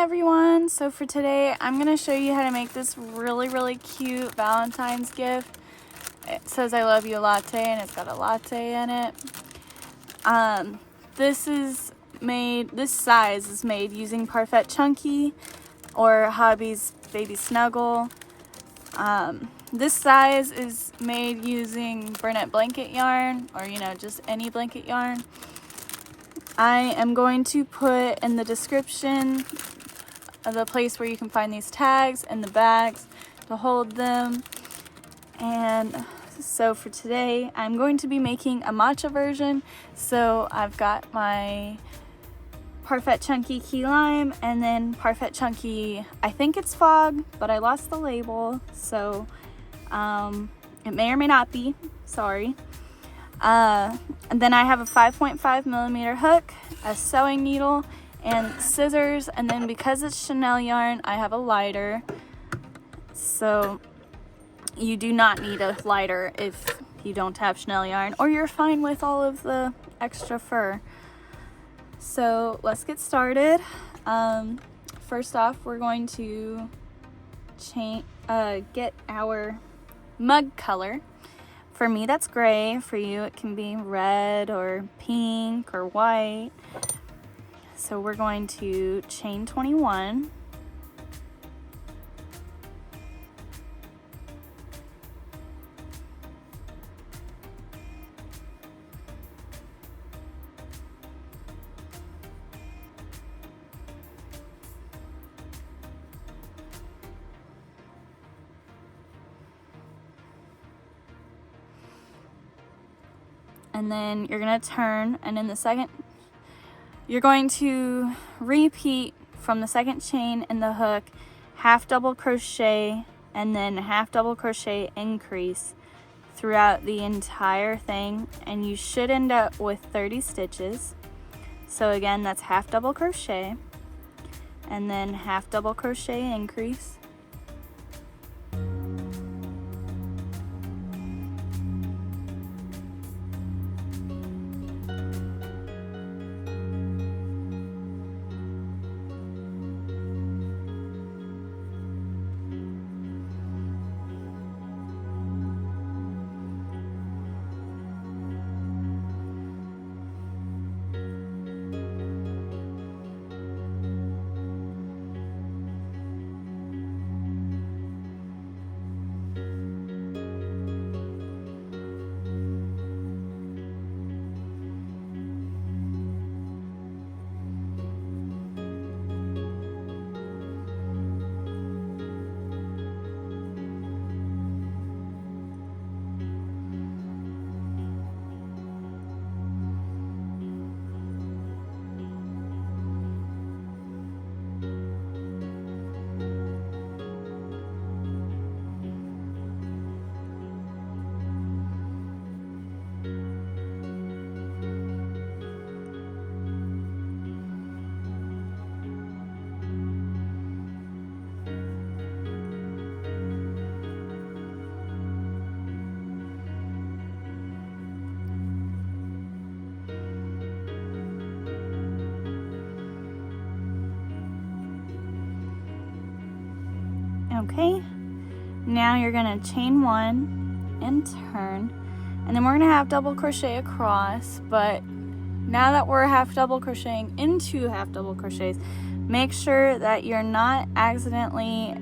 everyone! So for today, I'm going to show you how to make this really cute Valentine's gift. It says I love you latte and it's got a latte in it. This size is made using Parfait Chunky or Hobby's Baby Snuggle. This size is made using Burnett blanket yarn or just any blanket yarn. I am going to put in the description the place where you can find these tags and the bags to hold them. And so for today, I'm going to be making a matcha version. So I've got my Parfait Chunky Key Lime and then Parfait Chunky, I think it's Fog, but I lost the label. So it may or may not be, sorry. And then I have a 5.5 millimeter hook, a sewing needle, and scissors. And then because it's Chanel yarn, I have a lighter. So you do not need a lighter if you don't have Chanel yarn, or you're fine with all of the extra fur. So let's get started. First off, we're going to get our mug color. For me, that's gray. For you, it can be red or pink or white. So we're going to chain 21. And then you're going to turn, and in the second, you're going to repeat from the second chain in the hook, half double crochet, and then half double crochet increase throughout the entire thing, and you should end up with 30 stitches. So again, that's half double crochet, and then half double crochet increase. Okay, now you're going to chain one and turn, and then we're going to half double crochet across. But now that we're half double crocheting into half double crochets, make sure that you're not accidentally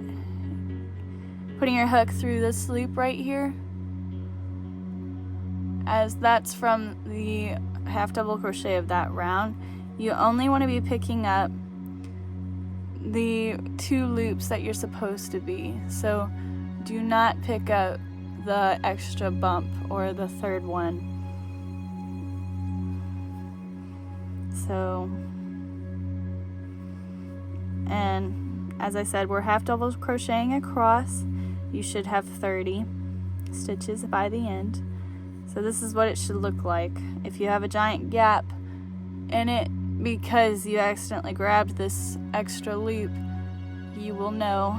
putting your hook through this loop right here, as that's from the half double crochet of that round. You only want to be picking up the 2 loops that you're supposed to be. So do not pick up the extra bump or the third one. So, and as I said, we're half double crocheting across. You should have 30 stitches by the end. So this is what it should look like. If you have a giant gap in it because you accidentally grabbed this extra loop, you will know.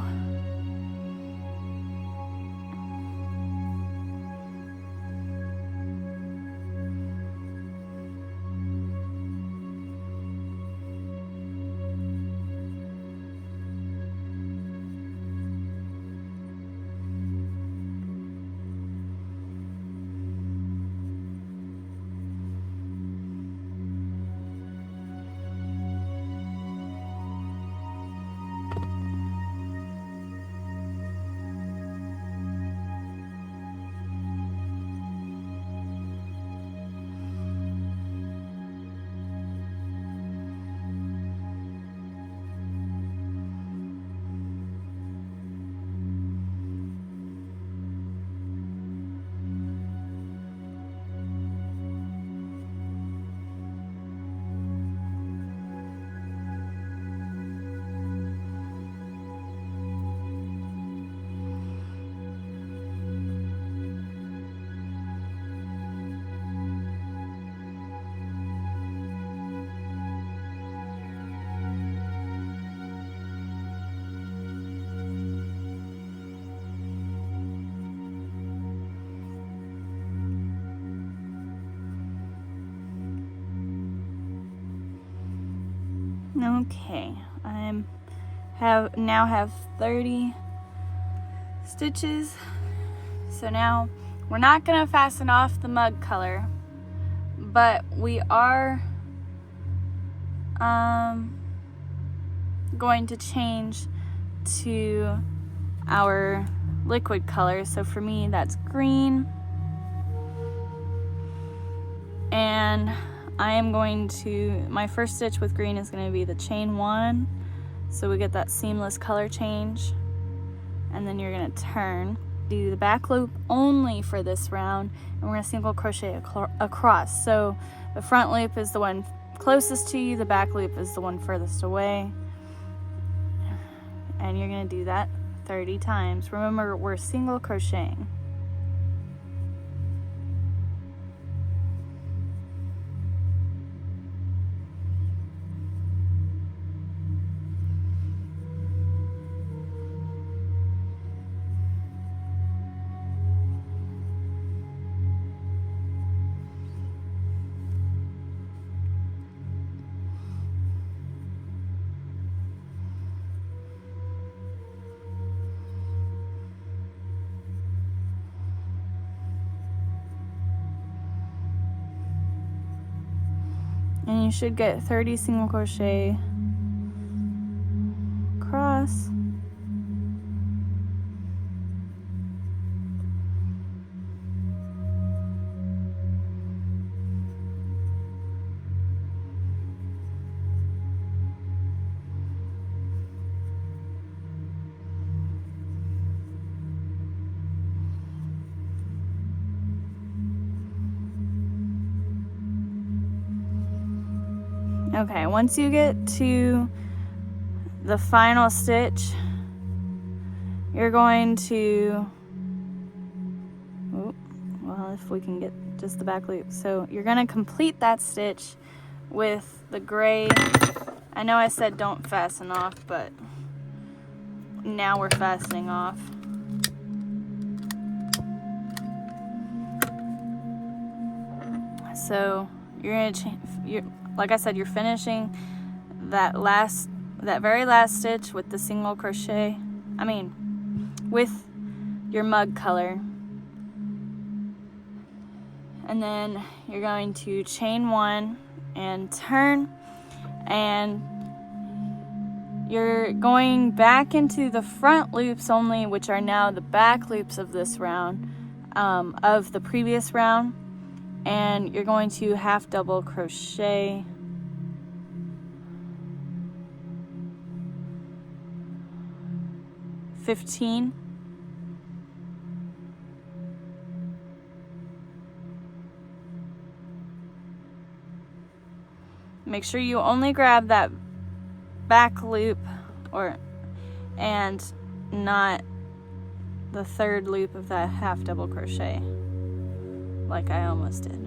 Okay, now have 30 stitches. So now we're not gonna fasten off the mug color, but we are going to change to our liquid color. So for me, that's green. And I am going to, my first stitch with green is going to be the chain 1. So we get that seamless color change. And then you're going to turn. Do the back loop only for this round. And we're going to single crochet across. So the front loop is the one closest to you. The back loop is the one furthest away. And you're going to do that 30 times. Remember, we're single crocheting. And you should get 30 single crochet across. Okay, once you get to the final stitch, you're going to, well, if we can get just the back loop. So you're going to complete that stitch with the gray. I know I said don't fasten off, but now we're fastening off. So you're going to like I said, you're finishing that very last stitch with the single crochet, with your mug color. And then you're going to chain 1 and turn, and you're going back into the front loops only, which are now the back loops of this round, of the previous round. And you're going to half double crochet (15). Make sure you only grab that back loop and not the third loop of that half double crochet, like I almost did.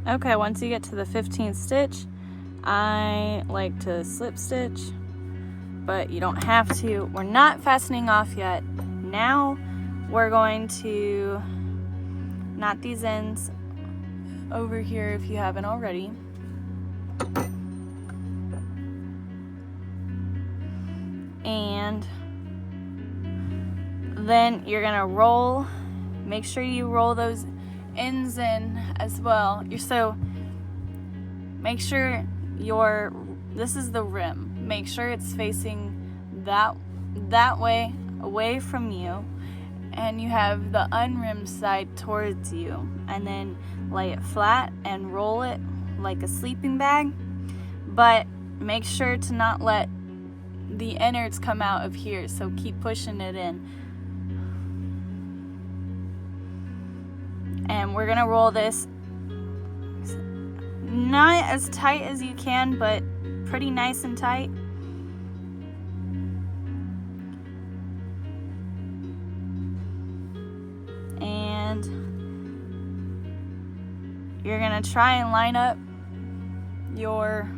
Okay, once you get to the 15th stitch, I like to slip stitch, but you don't have to. We're not fastening off yet. Now we're going to knot these ends over here if you haven't already. And then you're gonna roll. Make sure you roll those ends in as well. So make sure your this is the rim. Make sure it's facing that way, away from you, and you have the unrimmed side towards you, and then lay it flat and roll it like a sleeping bag, but make sure to not let the innards come out of here, so keep pushing it in. And we're gonna roll this not as tight as you can, but pretty nice and tight. And you're gonna try and line up your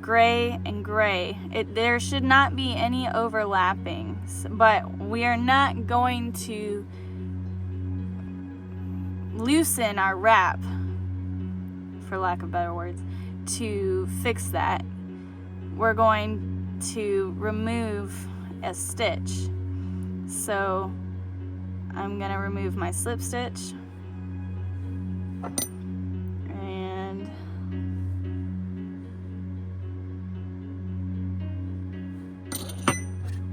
gray and gray. There should not be any overlapping, but we are not going to loosen our wrap, for lack of better words, to fix that. We're going to remove a stitch. So I'm gonna remove my slip stitch and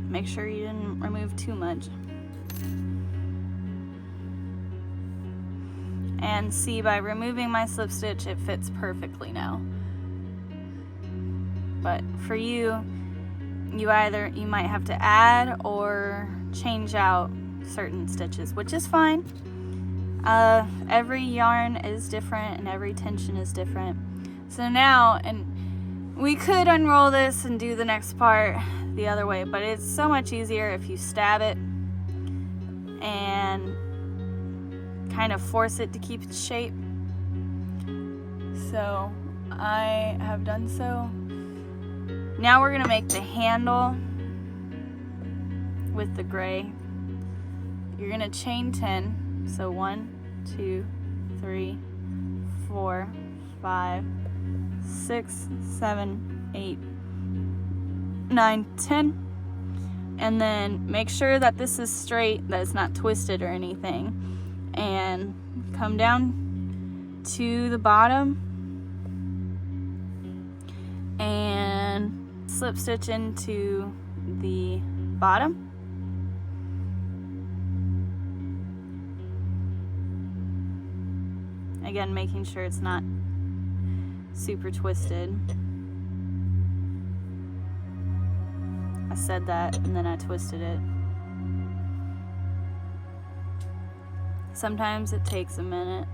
make sure you didn't remove too much. And see, by removing my slip stitch, it fits perfectly now. But for you, you might have to add or change out certain stitches, which is fine. Every yarn is different and every tension is different. So now, and we could unroll this and do the next part the other way, but it's so much easier if you stab it and kind of force it to keep its shape. So I have done so. Now we're gonna make the handle with the gray. You're gonna chain 10. So 1, 2, 3, 4, 5, 6, 7, 8, 9, 10. And then make sure that this is straight, that it's not twisted or anything. And come down to the bottom and slip stitch into the bottom. Again, making sure it's not super twisted. I said that and then I twisted it. Sometimes it takes a minute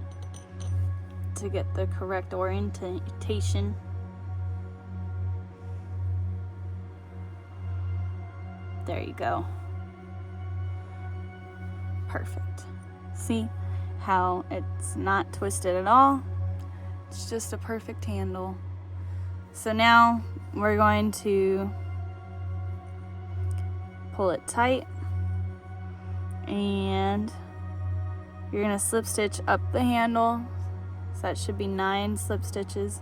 to get the correct orientation. There you go. Perfect. See how it's not twisted at all? It's just a perfect handle. So now we're going to pull it tight, and you're gonna slip stitch up the handle. So that should be 9 slip stitches.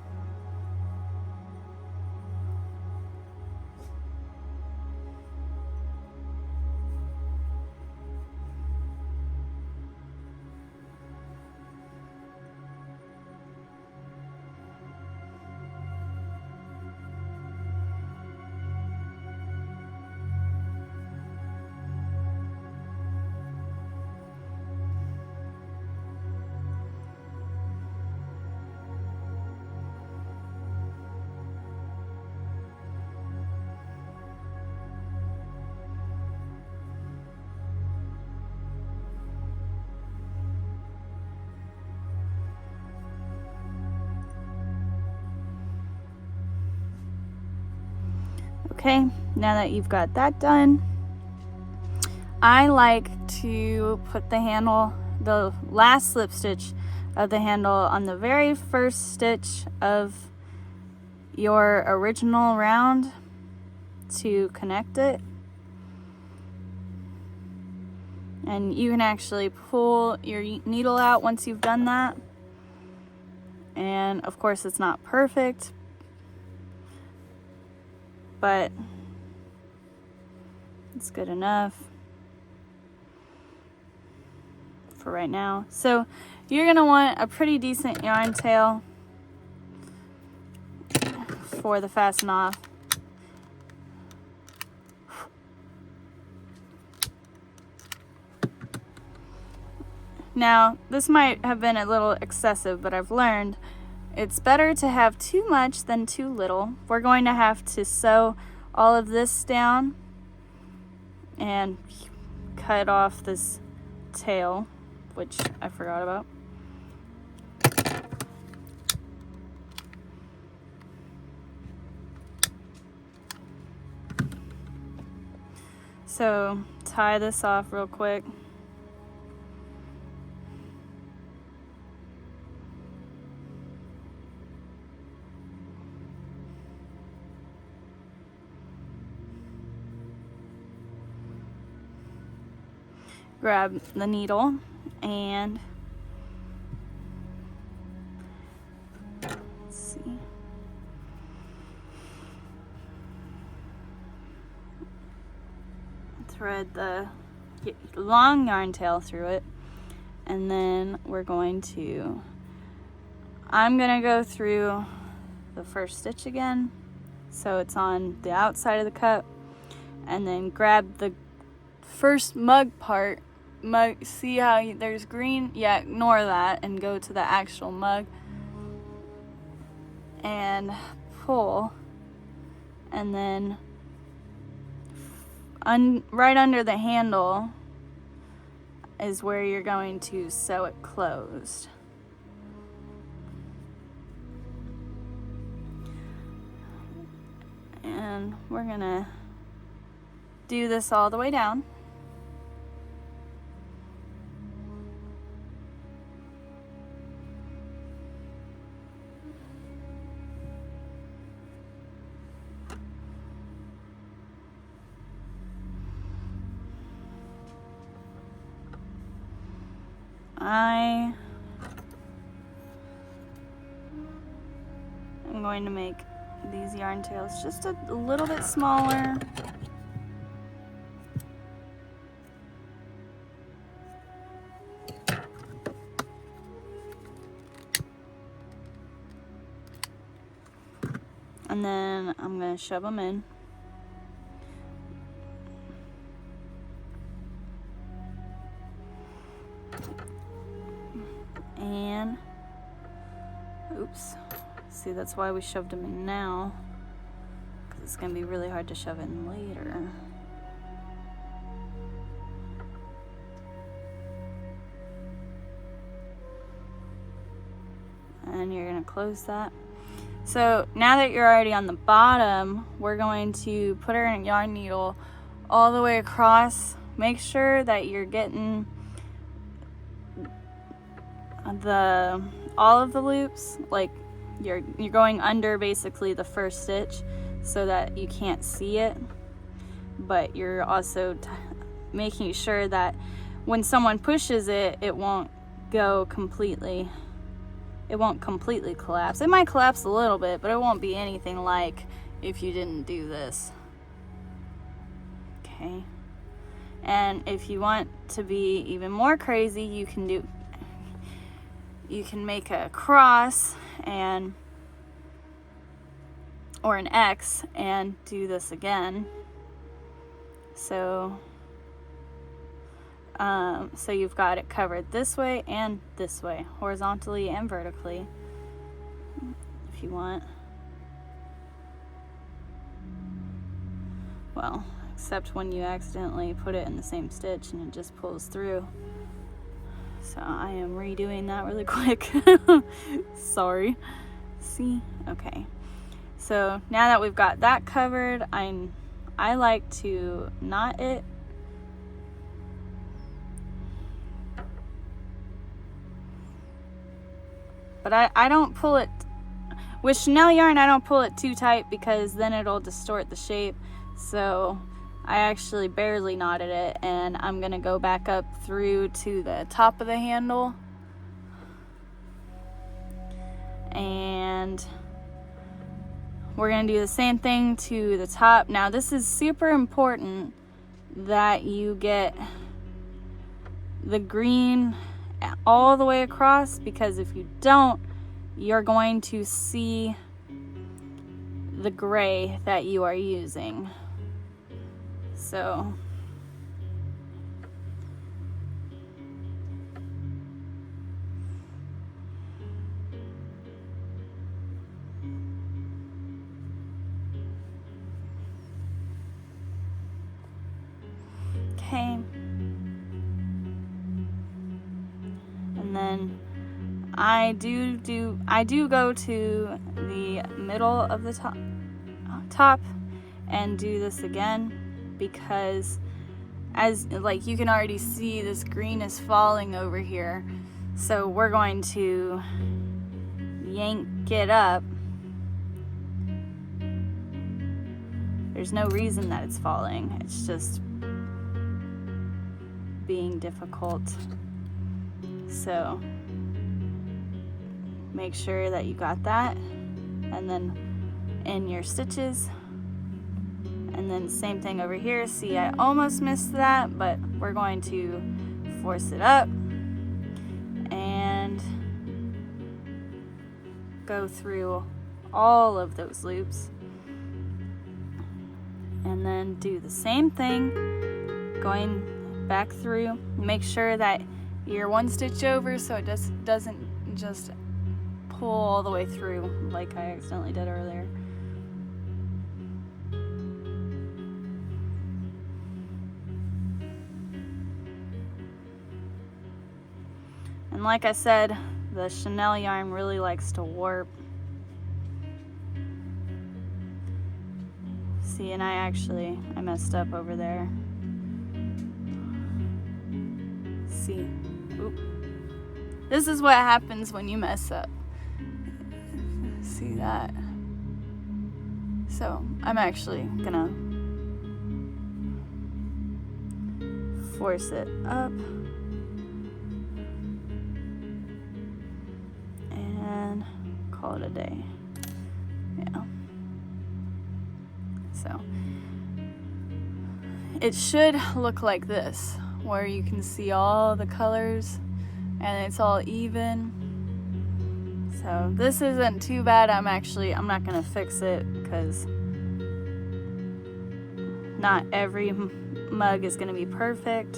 Okay, now that you've got that done, I like to put the handle, the last slip stitch of the handle, on the very first stitch of your original round to connect it. And you can actually pull your needle out once you've done that. And of course it's not perfect, but it's good enough for right now. So you're gonna want a pretty decent yarn tail. for the Fasten Off. Now, this might have been a little excessive, but I've learned it's better to have too much than too little. We're going to have to sew all of this down and cut off this tail, which I forgot about. So tie this off real quick. Grab the needle and let's see. Thread the long yarn tail through it, and then we're going to, I'm gonna go through the first stitch again, so it's on the outside of the cup, and then grab the first mug part. See how there's green? Yeah, ignore that and go to the actual mug and pull, and then right under the handle is where you're going to sew it closed. And we're gonna do this all the way down. I am going to make these yarn tails just a little bit smaller. And then I'm going to shove them in. And, oops, see, that's why we shoved them in now, because it's going to be really hard to shove in later. And you're going to close that. So now that you're already on the bottom, we're going to put our yarn needle all the way across. Make sure that you're getting all of the loops, like you're going under basically the first stitch so that you can't see it, but you're also making sure that when someone pushes it, it won't go completely, it won't completely collapse. It might collapse a little bit, but it won't be anything like if you didn't do this. Okay, and if you want to be even more crazy, you can make a cross and or an X and do this again. So so you've got it covered this way and this way, horizontally and vertically, if you want. Well, except when you accidentally put it in the same stitch and it just pulls through. So I am redoing that really quick. Sorry. See? Okay. So now that we've got that covered, I like to knot it. But I don't pull it, with Chanel yarn, I don't pull it too tight because then it'll distort the shape. So I actually barely knotted it, and I'm gonna go back up through to the top of the handle. And we're gonna do the same thing to the top. Now this is super important that you get the green all the way across, because if you don't, you're going to see the gray that you are using. So okay, and then I do go to the middle of the top and do this again, because as like you can already see, this green is falling over here, so we're going to yank it up. There's no reason that it's falling, it's just being difficult. So make sure that you got that, and then in your stitches, and then same thing over here. See, I almost missed that, but we're going to force it up and go through all of those loops, and then do the same thing, going back through. Make sure that you're one stitch over so it doesn't just pull all the way through like I accidentally did earlier. And like I said, the chenille yarn really likes to warp. See, and I messed up over there. See, oop. This is what happens when you mess up. See that? So I'm actually gonna force it up and call it a day. Yeah. So it should look like this, where you can see all the colors and it's all even. So this isn't too bad. I'm not gonna fix it because not every mug is gonna be perfect.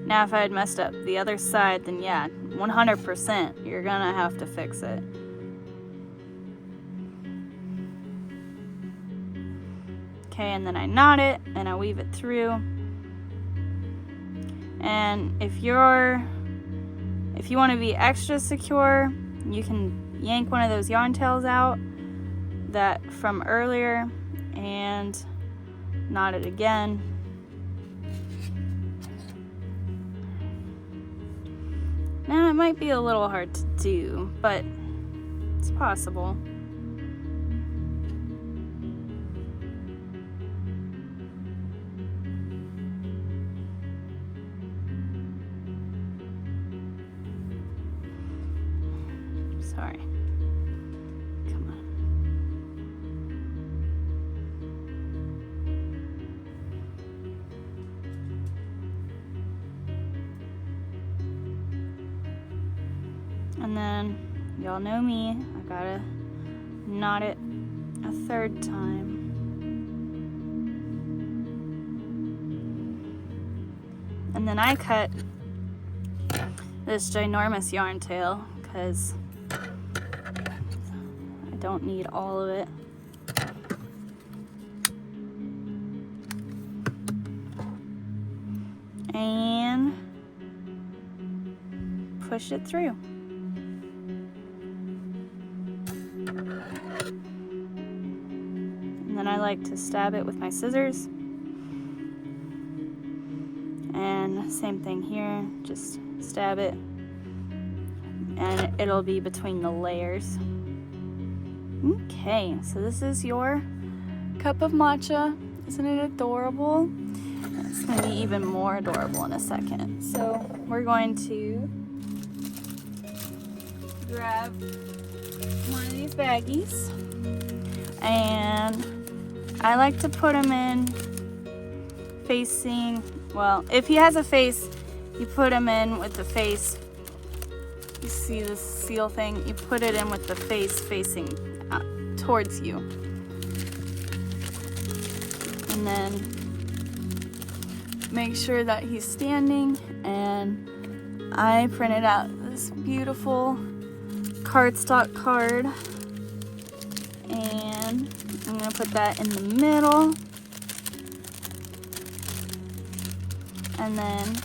Now if I had messed up the other side, then yeah, 100% you're gonna have to fix it. Okay, and then I knot it and I weave it through. And if you want to be extra secure, you can yank one of those yarn tails out that from earlier and knot it again. Now it might be a little hard to do, but it's possible. Sorry. Come on. And then, y'all know me, I gotta knot it a third time. And then I cut this ginormous yarn tail because I don't need all of it. And push it through. And then I like to stab it with my scissors. And same thing here, just stab it. And it'll be between the layers. Okay, so this is your cup of matcha. Isn't it adorable? It's going to be even more adorable in a second. So we're going to grab one of these baggies, and I like to put them in facing, well, if he has a face, you put him in with the face You see this seal thing? You put it in with the face facing towards you. And then make sure that he's standing, and I printed out this beautiful cardstock card, and I'm going to put that in the middle, and then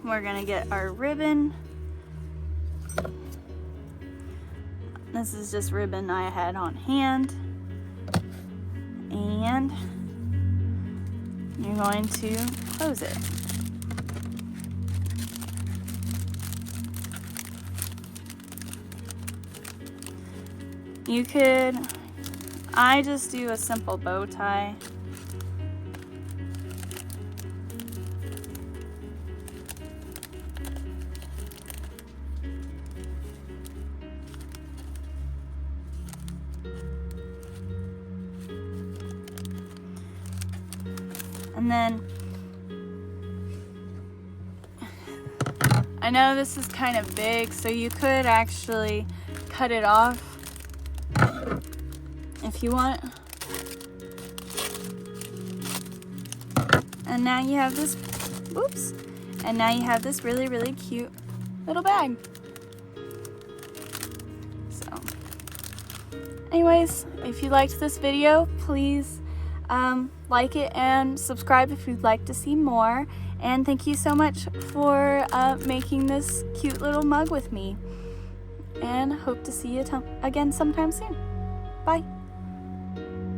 we're going to get our ribbon. This is just ribbon I had on hand, and you're going to close it. You could, I just do a simple bow tie. And then, I know this is kind of big, so you could actually cut it off if you want. And now you have this, oops, and now you have this really, really cute little bag. So, anyways, if you liked this video, please like it and subscribe if you'd like to see more. And thank you so much for making this cute little mug with me. And hope to see you again sometime soon. Bye.